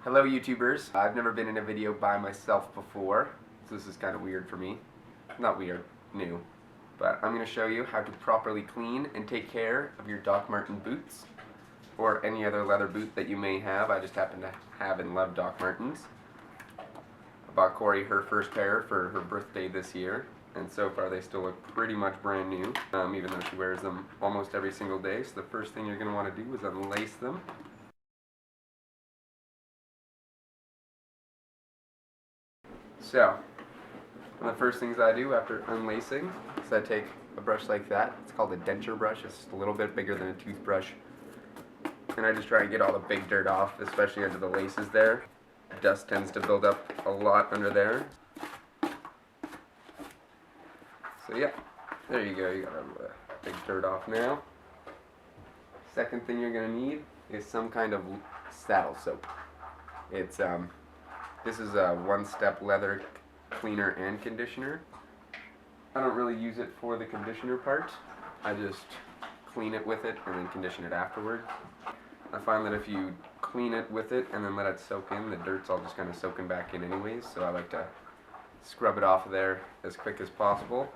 Hello YouTubers. I've never been in a video by myself before, so this is kind of weird for me. Not weird, new. But I'm going to show you how to properly clean and take care of your Doc Marten boots, or any other leather boot that you may have. I just happen to have and love Doc Martens. I bought Corey her first pair for her birthday this year, and so far they still look pretty much brand new, even though she wears them almost every single day. So the first thing you're going to want to do is unlace them. So, one of the first things I do after unlacing is I take a brush like that. It's called a denture brush. It's just a little bit bigger than a toothbrush. And I just try to get all the big dirt off, especially under the laces there. Dust tends to build up a lot under there. So yeah, there you go. You got all the big dirt off now. Second thing you're going to need is some kind of saddle soap. It's This is a one-step leather cleaner and conditioner. I don't really use it for the conditioner part. I just clean it with it and then condition it afterward. I find that if you clean it with it and then let it soak in, the dirt's all just kind of soaking back in anyways, so I like to scrub it off of there as quick as possible.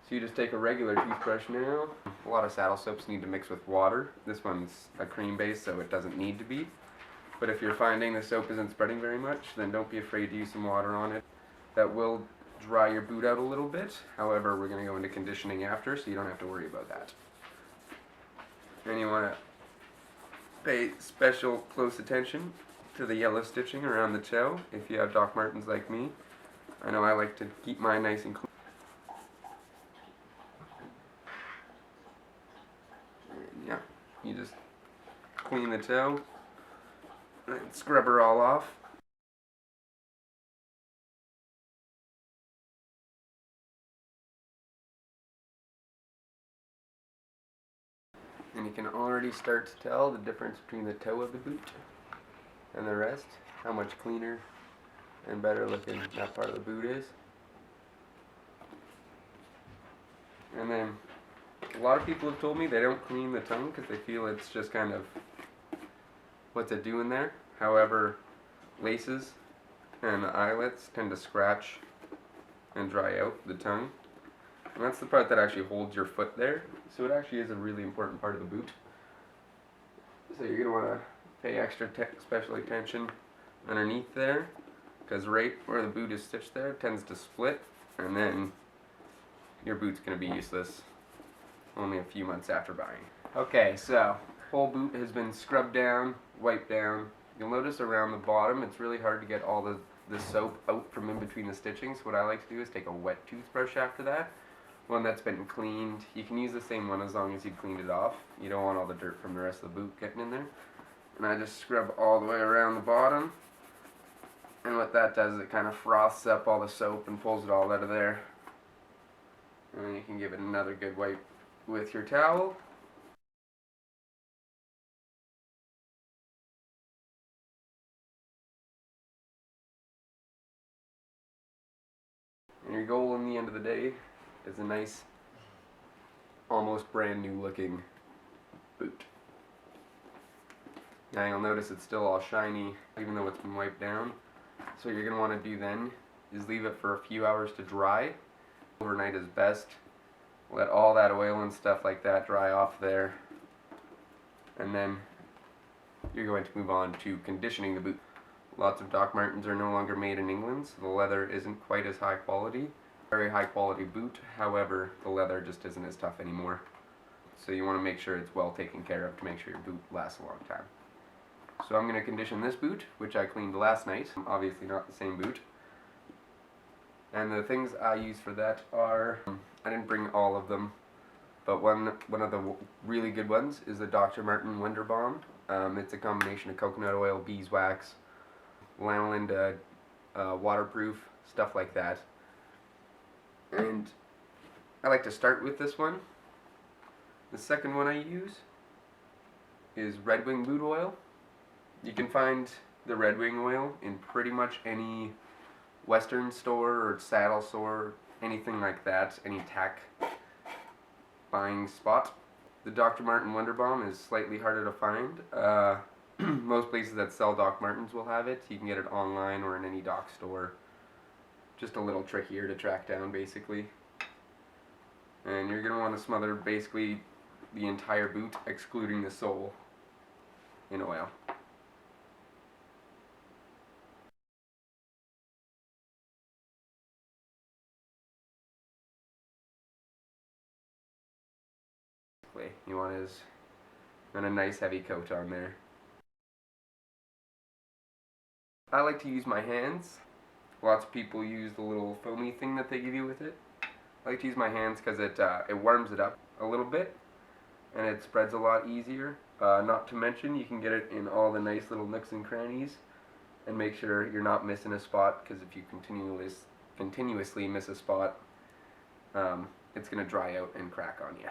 So you just take a regular toothbrush now. A lot of saddle soaps need to mix with water. This one's a cream base, so it doesn't need to be. But if you're finding the soap isn't spreading very much, then don't be afraid to use some water on it. That will dry your boot out a little bit. However, we're going to go into conditioning after, so you don't have to worry about that. And you want to pay special close attention to the yellow stitching around the toe if you have Doc Martens like me. I know I like to keep mine nice and clean. And yeah, you just clean the toe. And scrub her all off. And you can already start to tell the difference between the toe of the boot and the rest, how much cleaner and better looking that part of the boot is. And then a lot of people have told me they don't clean the tongue because they feel it's just kind of what's it doing there. However, laces and the eyelets tend to scratch and dry out the tongue. And that's the part that actually holds your foot there. So it actually is a really important part of the boot. So you're going to want to pay extra special attention underneath there, because right where the boot is stitched there tends to split, and then your boot's going to be useless only a few months after buying. Okay, so whole boot has been scrubbed down, wiped down. You'll notice around the bottom it's really hard to get all the soap out from in between the stitchings. What I like to do is take a wet toothbrush after that, one that's been cleaned. You can use the same one as long as you cleaned it off. You don't want all the dirt from the rest of the boot getting in there. And I just scrub all the way around the bottom, and what that does is it kind of froths up all the soap and pulls it all out of there. And then you can give it another good wipe with your towel. And your goal in the end of the day is a nice, almost brand new looking boot. Now you'll notice it's still all shiny, even though it's been wiped down. So what you're going to want to do then is leave it for a few hours to dry. Overnight is best. Let all that oil and stuff like that dry off there. And then you're going to move on to conditioning the boot. Lots of Doc Martens are no longer made in England, so the leather isn't quite as high quality. Very high quality boot, however, the leather just isn't as tough anymore. So you want to make sure it's well taken care of to make sure your boot lasts a long time. So I'm going to condition this boot, which I cleaned last night. Obviously not the same boot. And the things I use for that are, I didn't bring all of them, but one of the really good ones is the Dr. Marten Wonder Balm. It's a combination of coconut oil, beeswax, lanolin, waterproof, stuff like that. And I like to start with this one. The second one I use is Red Wing boot oil. You can find the Red Wing oil in pretty much any Western store or saddle store, anything like that, any tack buying spot. The Dr. Marten Wonder Balm is slightly harder to find. Most places that sell Doc Martens will have it. You can get it online or in any Doc store. Just a little trickier to track down, basically. And you're going to want to smother basically the entire boot, excluding the sole, in oil. You want a nice heavy coat on there. I like to use my hands. Lots of people use the little foamy thing that they give you with it. I like to use my hands because it warms it up a little bit and it spreads a lot easier. Not to mention you can get it in all the nice little nooks and crannies and make sure you're not missing a spot, because if you continuously miss a spot, it's going to dry out and crack on you.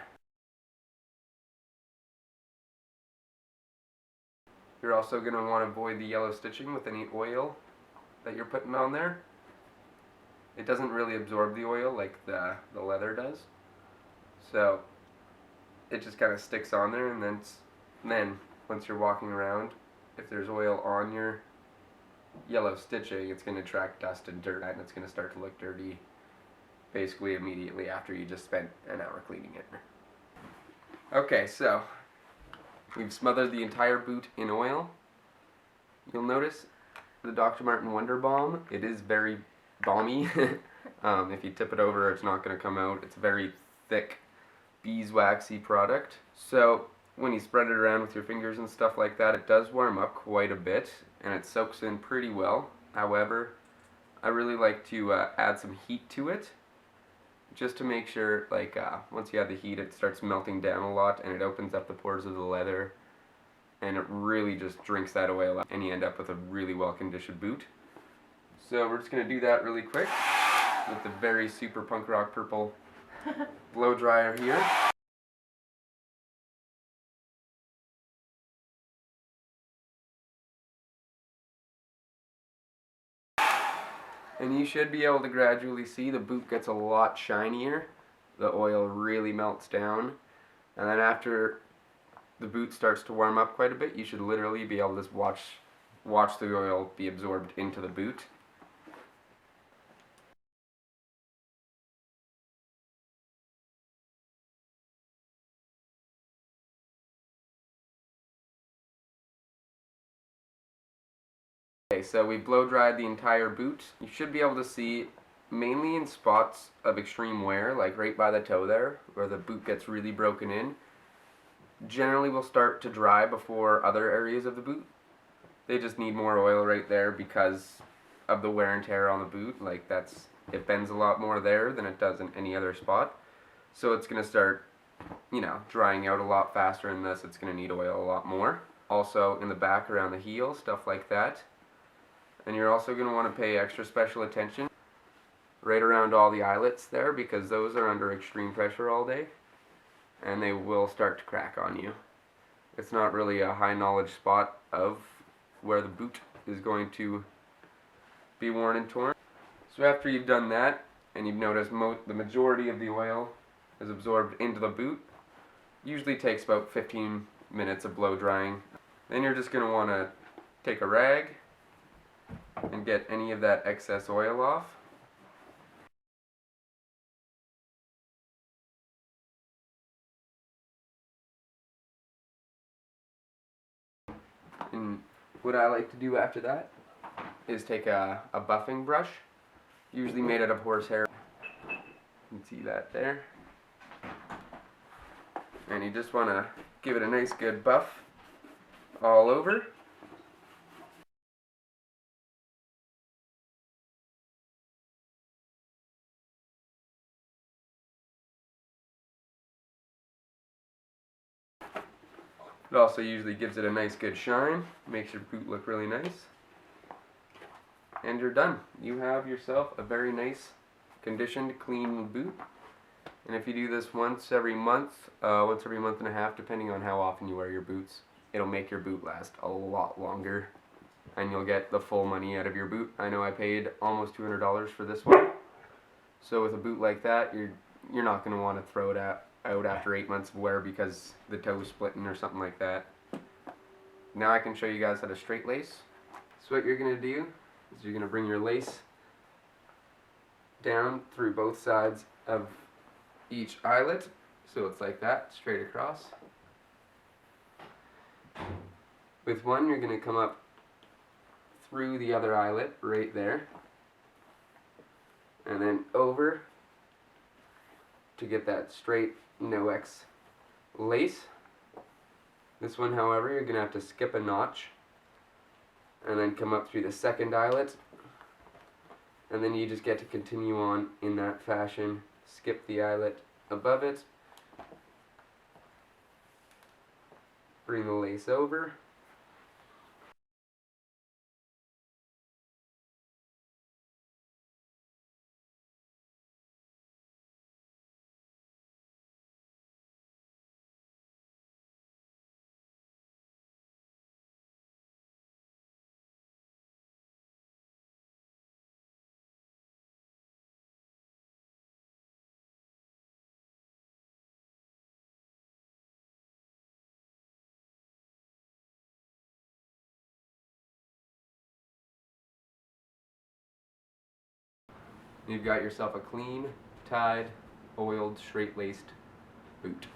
You're also going to want to avoid the yellow stitching with any oil that you're putting on there. It doesn't really absorb the oil like the leather does, so it just kind of sticks on there, and then once you're walking around, if there's oil on your yellow stitching, it's going to attract dust and dirt, and it's going to start to look dirty basically immediately after you just spent an hour cleaning it. Okay, so we've smothered the entire boot in oil. You'll notice the Dr. Martens Wonder Balm, it is very balmy. If you tip it over, it's not going to come out. It's a very thick, beeswaxy product. So when you spread it around with your fingers and stuff like that, it does warm up quite a bit, and it soaks in pretty well. However, I really like to add some heat to it, just to make sure, like, once you add the heat, it starts melting down a lot, and it opens up the pores of the leather, and it really just drinks that oil up, and you end up with a really well-conditioned boot. So we're just going to do that really quick with the very super punk rock purple blow dryer here. And you should be able to gradually see the boot gets a lot shinier. The oil really melts down. And then after the boot starts to warm up quite a bit, you should literally be able to just watch the oil be absorbed into the boot. Okay, so we blow dried the entire boot. You should be able to see, mainly in spots of extreme wear, like right by the toe there, where the boot gets really broken in. Generally will start to dry before other areas of the boot. They just need more oil right there because of the wear and tear on the boot. Like, it bends a lot more there than it does in any other spot. So it's going to start, drying out a lot faster, and thus it's going to need oil a lot more. Also in the back around the heel, stuff like that. And you're also going to want to pay extra special attention right around all the eyelets there, because those are under extreme pressure all day and they will start to crack on you. It's not really a high knowledge spot of where the boot is going to be worn and torn. So after you've done that and you've noticed the majority of the oil is absorbed into the boot, usually takes about 15 minutes of blow drying. Then you're just going to want to take a rag and get any of that excess oil off. And what I like to do after that is take a buffing brush, usually made out of horsehair. You can see that there. And you just want to give it a nice good buff all over. It also usually gives it a nice good shine, makes your boot look really nice. And you're done. You have yourself a very nice, conditioned, clean boot. And if you do this once every month and a half, depending on how often you wear your boots, it'll make your boot last a lot longer, and you'll get the full money out of your boot. I know I paid almost $200 for this one. So with a boot like that, you're not going to want to throw it out after 8 months of wear because the toe's splitting or something like that. Now I can show you guys how to straight lace. So what you're going to do is you're going to bring your lace down through both sides of each eyelet, so it's like that, straight across. With one, you're going to come up through the other eyelet right there, and then over to get that straight no-X lace. This one, however, you're going to have to skip a notch and then come up through the second eyelet, and then you just get to continue on in that fashion. Skip the eyelet above it, bring the lace over, you've got yourself a clean, tied, oiled, straight-laced boot.